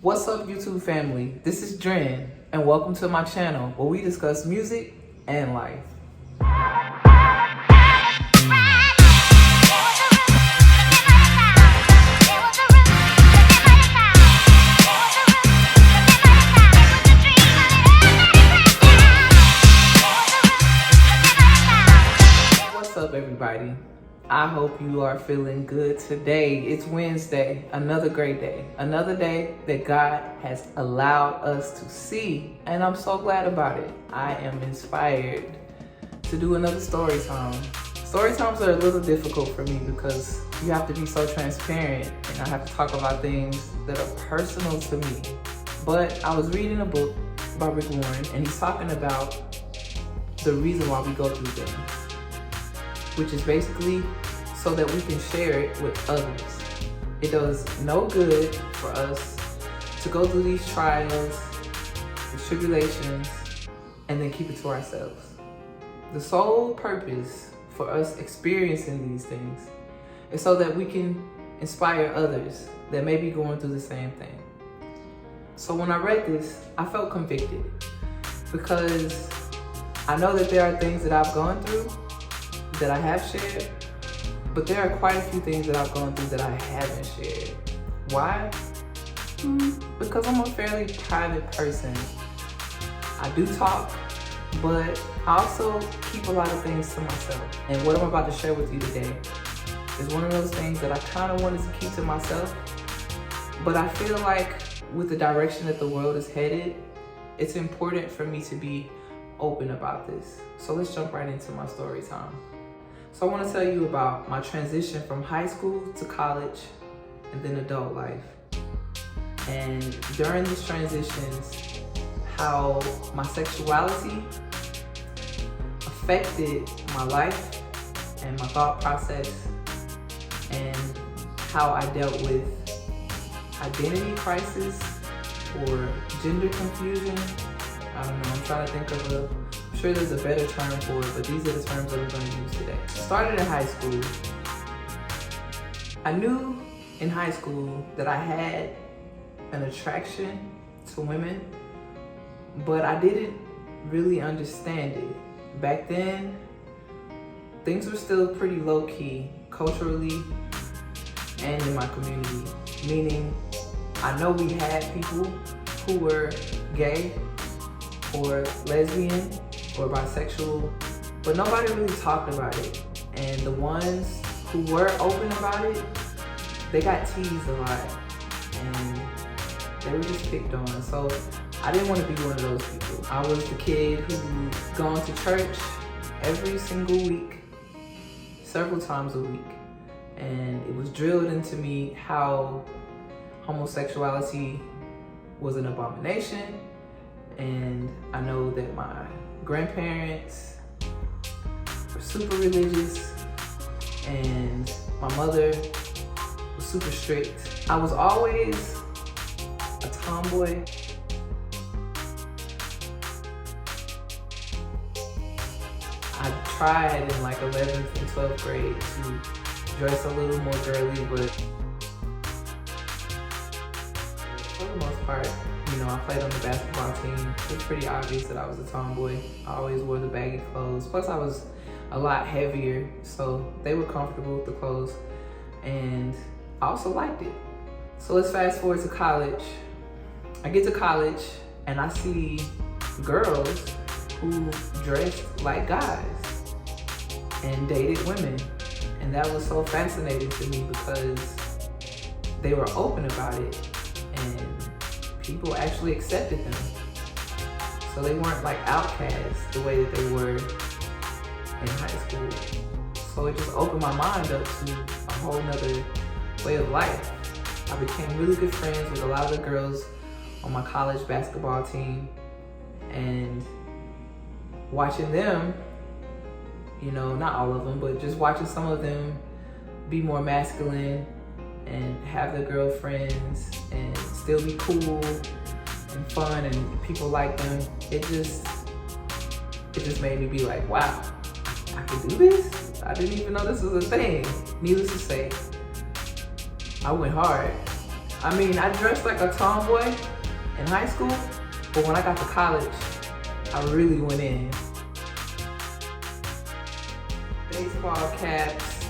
What's up, YouTube family? This is Drin, and welcome to my channel where we discuss music and life. What's up, everybody? I hope you are feeling good today. It's Wednesday, another great day, another day that God has allowed us to see, and I'm so glad about it. I am inspired to do another story time. Story times are a little difficult for me because you have to be so transparent and I have to talk about things that are personal to me. But I was reading a book by Rick Warren, and he's talking about the reason why we go through things, which is basically so that we can share it with others. It does no good for us to go through these trials, these tribulations, and then keep it to ourselves. The sole purpose for us experiencing these things is so that we can inspire others that may be going through the same thing. So when I read this, I felt convicted because I know that there are things that I've gone through that I have shared, but there are quite a few things that I've gone through that I haven't shared. Why? Because I'm a fairly private person. I do talk, but I also keep a lot of things to myself. And what I'm about to share with you today is one of those things that I kind of wanted to keep to myself, but I feel like with the direction that the world is headed, it's important for me to be open about this. So let's jump right into my story time. So I want to tell you about my transition from high school to college and then adult life. And during these transitions, how my sexuality affected my life and my thought process, and how I dealt with identity crisis or gender confusion. I don't know, I'm trying to think of I'm sure there's a better term for it, but these are the terms that we're going to use today. Started in high school. I knew in high school that I had an attraction to women, but I didn't really understand it. Back then, things were still pretty low-key, culturally and in my community. Meaning, I know we had people who were gay or lesbian or bisexual, but nobody really talked about it. And the ones who were open about it, they got teased a lot and they were just picked on. So I didn't want to be one of those people. I was the kid who gone to church every single week, several times a week. And it was drilled into me how homosexuality was an abomination. And I know that my grandparents were super religious and my mother was super strict. I was always a tomboy. I tried in like 11th and 12th grade to dress a little more girly, but for the most part, you know, I played on the basketball team. It was pretty obvious that I was a tomboy. I always wore the baggy clothes. Plus I was a lot heavier, so they were comfortable with the clothes. And I also liked it. So let's fast forward to college. I get to college and I see girls who dressed like guys and dated women. And that was so fascinating to me because they were open about it and people actually accepted them. So they weren't like outcasts the way that they were in high school. So it just opened my mind up to a whole nother way of life. I became really good friends with a lot of the girls on my college basketball team, and watching them, you know, not all of them, but just watching some of them be more masculine and have their girlfriends and still be cool and fun and people like them, it just made me be like, wow, I can do this? I didn't even know this was a thing. Needless to say, I went hard I mean, I dressed like a tomboy in high school, but when I got to college, I really went in. Baseball caps,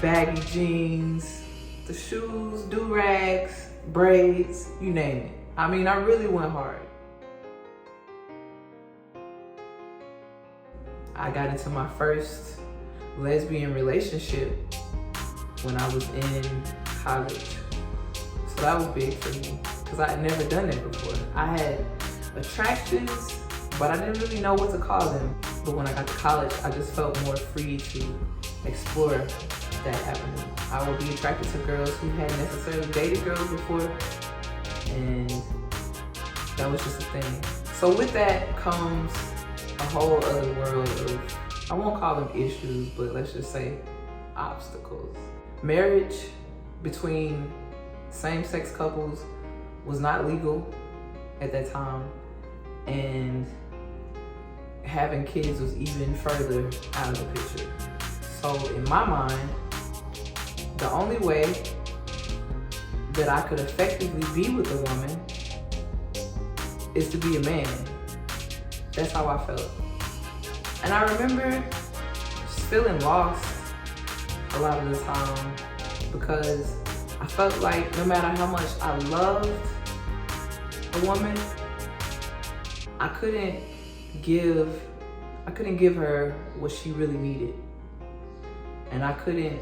baggy jeans, the shoes, do-rags, braids, you name it. I mean, I really went hard. I got into my first lesbian relationship when I was in college. So that was big for me because I had never done it before. I had attractions, but I didn't really know what to call them. But when I got to college, I just felt more free to explore that avenue. I would be attracted to girls who hadn't necessarily dated girls before, and that was just a thing. So with that comes a whole other world of, I won't call them issues, but let's just say obstacles. Marriage between same-sex couples was not legal at that time, and having kids was even further out of the picture. So in my mind, the only way that I could effectively be with a woman is to be a man. That's how I felt. And I remember just feeling lost a lot of the time because I felt like no matter how much I loved a woman, I couldn't give her what she really needed. And I couldn't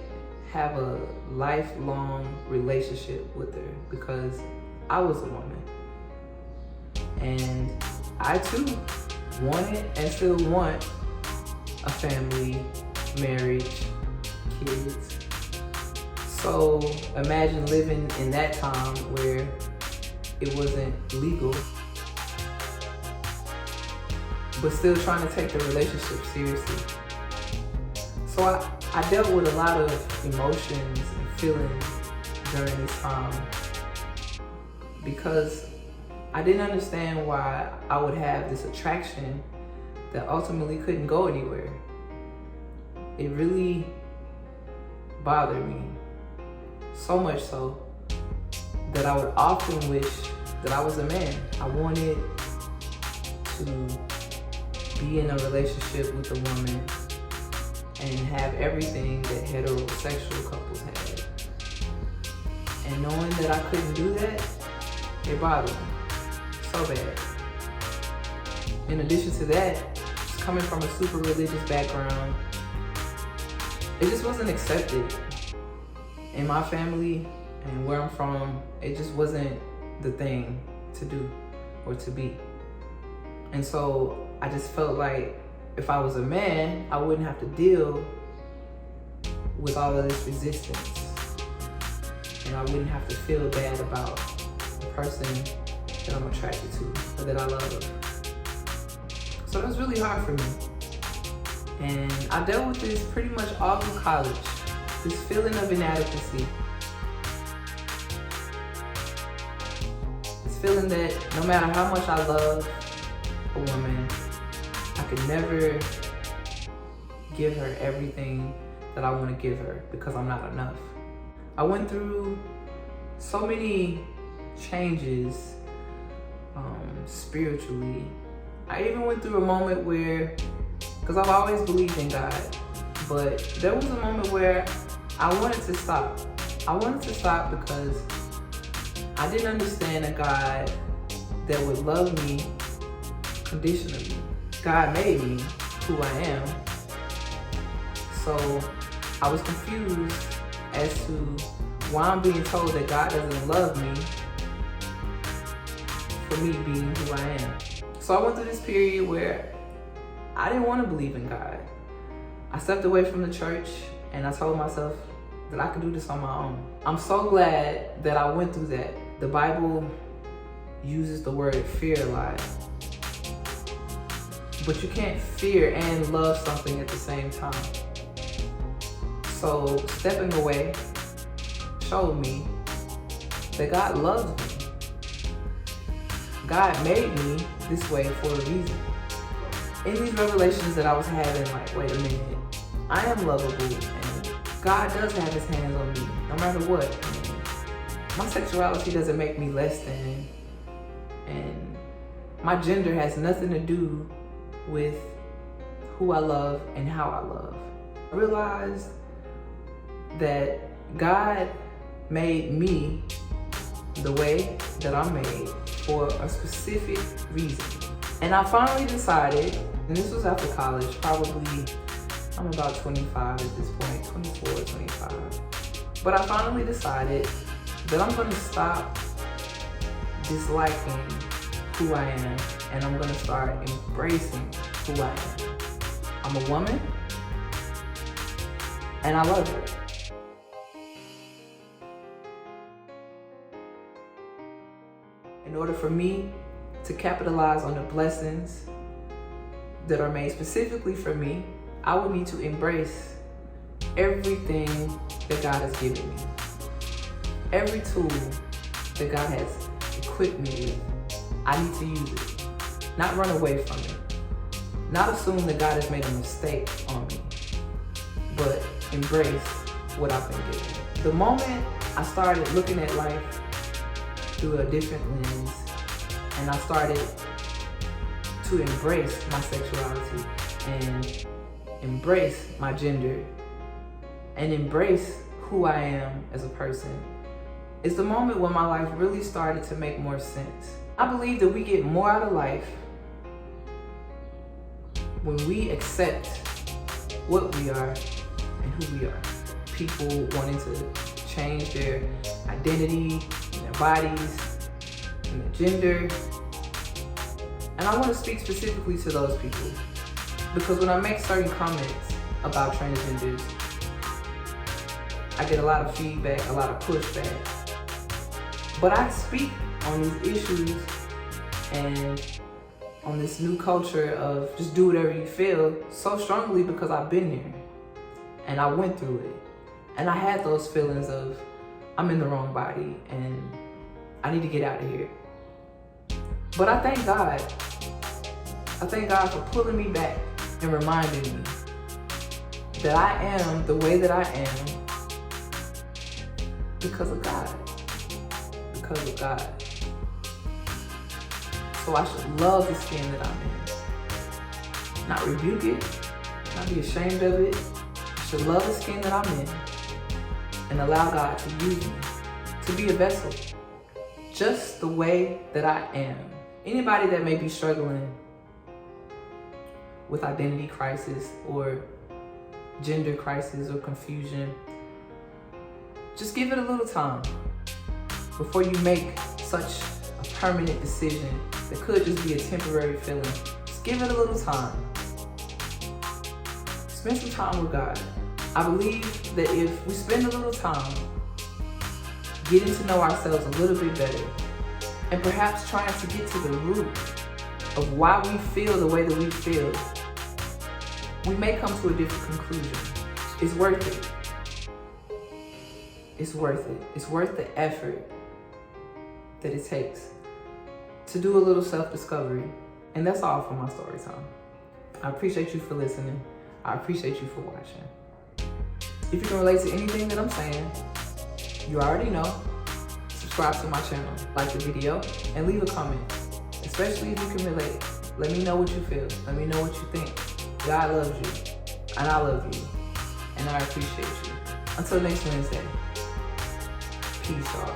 have a lifelong relationship with her because I was a woman. And I too wanted and still want a family, marriage, kids. So imagine living in that time where it wasn't legal, but still trying to take the relationship seriously. So I dealt with a lot of emotions and feelings during this time because I didn't understand why I would have this attraction that ultimately couldn't go anywhere. It really bothered me, so much so that I would often wish that I was a man. I wanted to be in a relationship with a woman and have everything that heterosexual couples had. And knowing that I couldn't do that, it bothered me so bad. In addition to that, just coming from a super religious background, it just wasn't accepted. In my family and where I'm from, it just wasn't the thing to do or to be. And so I just felt like if I was a man, I wouldn't have to deal with all of this resistance. And I wouldn't have to feel bad about the person that I'm attracted to or that I love. So that was really hard for me. And I dealt with this pretty much all through college. This feeling of inadequacy. This feeling that no matter how much I love a woman, I could never give her everything that I want to give her because I'm not enough. I went through so many changes spiritually. I even went through a moment where, because I've always believed in God, but there was a moment where I wanted to stop. I wanted to stop because I didn't understand a God that would love me conditionally. God made me who I am. So I was confused as to why I'm being told that God doesn't love me for me being who I am. So I went through this period where I didn't want to believe in God. I stepped away from the church and I told myself that I could do this on my own. I'm so glad that I went through that. The Bible uses the word fear a lot. But you can't fear and love something at the same time. So stepping away showed me that God loves me. God made me this way for a reason. In these revelations that I was having, like, wait a minute, I am lovable and God does have his hands on me, no matter what. My sexuality doesn't make me less than, and my gender has nothing to do with who I love and how I love. I realized that God made me the way that I'm made for a specific reason. And I finally decided, and this was after college, probably, I'm about 25 at this point, 24, 25. But I finally decided that I'm gonna stop disliking who I am, and I'm gonna start embracing who I am. I'm a woman, and I love it. In order for me to capitalize on the blessings that are made specifically for me, I would need to embrace everything that God has given me. Every tool that God has equipped me with, I need to use it. Not run away from it. Not assume that God has made a mistake on me, but embrace what I've been given. The moment I started looking at life through a different lens, and I started to embrace my sexuality and embrace my gender and embrace who I am as a person, is the moment when my life really started to make more sense. I believe that we get more out of life when we accept what we are and who we are. People wanting to change their identity, their bodies, and their gender. And I want to speak specifically to those people, because when I make certain comments about transgenders, I get a lot of feedback, a lot of pushback. But I speak on these issues and on this new culture of just do whatever you feel so strongly because I've been there and I went through it. And I had those feelings of I'm in the wrong body and I need to get out of here. But I thank God. I thank God for pulling me back and reminding me that I am the way that I am because of God. Because of God. So I should love the skin that I'm in. Not rebuke it, not be ashamed of it. I should love the skin that I'm in and allow God to use me to be a vessel, just the way that I am. Anybody that may be struggling with identity crisis or gender crisis or confusion, just give it a little time before you make such a permanent decision that could just be a temporary feeling. Just give it a little time. Spend some time with God. I believe that if we spend a little time getting to know ourselves a little bit better, and perhaps trying to get to the root of why we feel the way that we feel, we may come to a different conclusion. It's worth it. It's worth it. It's worth the effort that it takes to do a little self-discovery. And that's all for my story time. I appreciate you for listening. I appreciate you for watching. If you can relate to anything that I'm saying, you already know, subscribe to my channel, like the video, and leave a comment. Especially if you can relate. Let me know what you feel. Let me know what you think. God loves you, and I love you, and I appreciate you. Until next Wednesday, peace, y'all.